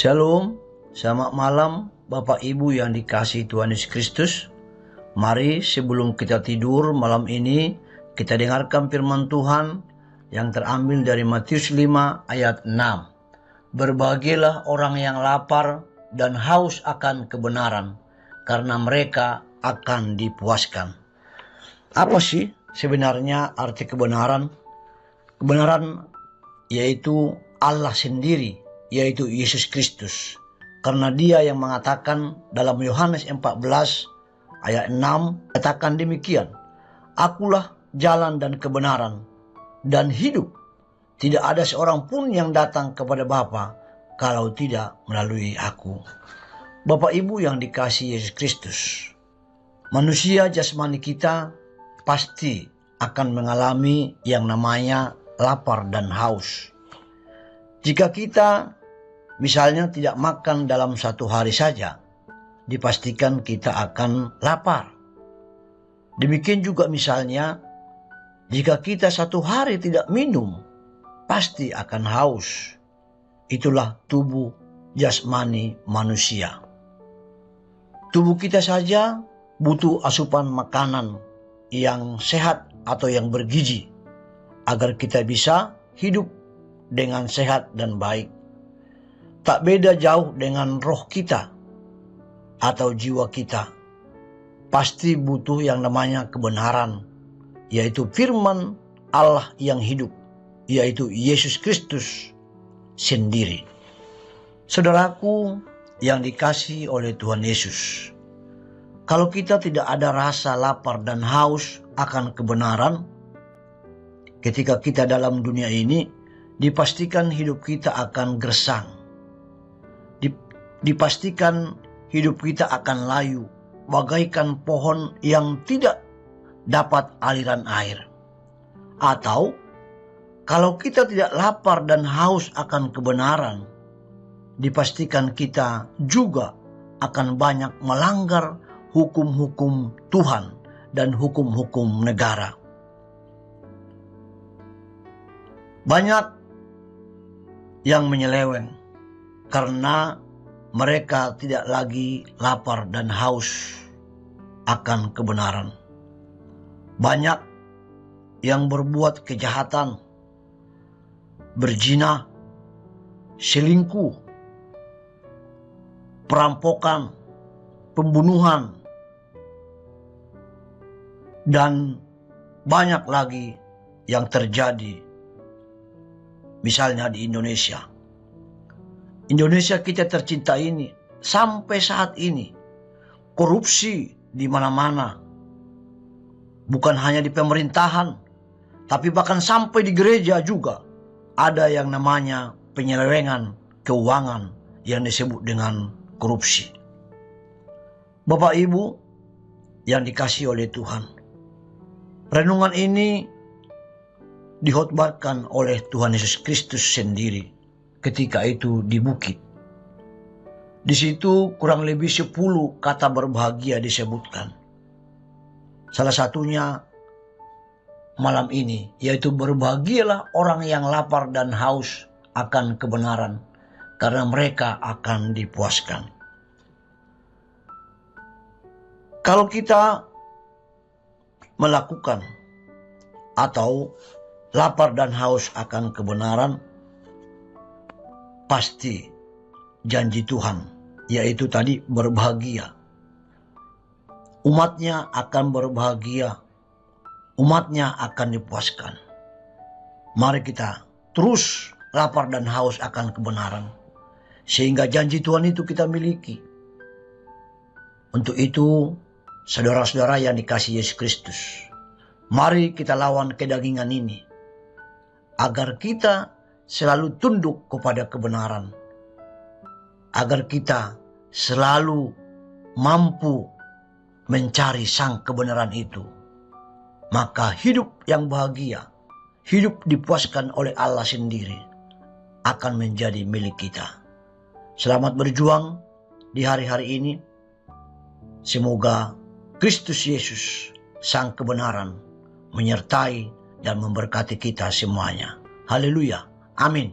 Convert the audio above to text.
Shalom, selamat malam Bapak Ibu yang dikasihi Tuhan Yesus Kristus. Mari sebelum kita tidur malam ini, kita dengarkan firman Tuhan yang terambil dari Matius 5 ayat 6. Berbahagialah orang yang lapar dan haus akan kebenaran, karena mereka akan dipuaskan. Apa sih sebenarnya arti kebenaran? Kebenaran yaitu Allah sendiri, yaitu Yesus Kristus. Karena Dia yang mengatakan dalam Yohanes 14 ayat 6, katakan demikian, Akulah jalan dan kebenaran dan hidup. Tidak ada seorang pun yang datang kepada Bapa kalau tidak melalui aku. Bapak Ibu yang dikasihi Yesus Kristus, manusia jasmani kita pasti akan mengalami yang namanya lapar dan haus. Jika kita misalnya tidak makan dalam satu hari saja, dipastikan kita akan lapar. Demikian juga misalnya, jika kita satu hari tidak minum, pasti akan haus. Itulah tubuh jasmani manusia. Tubuh kita saja butuh asupan makanan yang sehat atau yang bergizi, agar kita bisa hidup dengan sehat dan baik. Tak beda jauh dengan roh kita atau jiwa kita. Pasti butuh yang namanya kebenaran, yaitu firman Allah yang hidup, yaitu Yesus Kristus sendiri. Saudaraku yang dikasihi oleh Tuhan Yesus, kalau kita tidak ada rasa lapar dan haus akan kebenaran, ketika kita dalam dunia ini, dipastikan hidup kita akan gersang. Dipastikan hidup kita akan layu, bagaikan pohon yang tidak dapat aliran air. Atau, kalau kita tidak lapar dan haus akan kebenaran, dipastikan kita juga akan banyak melanggar hukum-hukum Tuhan dan hukum-hukum negara. Banyak yang menyeleweng karena mereka tidak lagi lapar dan haus akan kebenaran. Banyak yang berbuat kejahatan, berzina, selingkuh, perampokan, pembunuhan, dan banyak lagi yang terjadi. Misalnya di Indonesia. Indonesia kita tercinta ini, sampai saat ini, korupsi di mana-mana. Bukan hanya di pemerintahan, tapi bahkan sampai di gereja juga ada yang namanya penyelewengan keuangan yang disebut dengan korupsi. Bapak Ibu yang dikasihi oleh Tuhan, renungan ini dihotbahkan oleh Tuhan Yesus Kristus sendiri ketika itu di bukit. Di situ kurang lebih 10 kata berbahagia disebutkan. Salah satunya malam ini, yaitu berbahagialah orang yang lapar dan haus akan kebenaran, karena mereka akan dipuaskan. Kalau kita melakukan atau lapar dan haus akan kebenaran, pasti janji Tuhan, yaitu tadi berbahagia. Umatnya akan berbahagia, umatnya akan dipuaskan. Mari kita terus lapar dan haus akan kebenaran, sehingga janji Tuhan itu kita miliki. Untuk itu, saudara-saudara yang dikasihi Yesus Kristus, mari kita lawan kedagingan ini, agar kita selalu tunduk kepada kebenaran, agar kita selalu mampu mencari sang kebenaran itu. Maka hidup yang bahagia, hidup dipuaskan oleh Allah sendiri, akan menjadi milik kita. Selamat berjuang di hari-hari ini. Semoga Kristus Yesus, sang kebenaran, menyertai dan memberkati kita semuanya. Haleluya. Amin.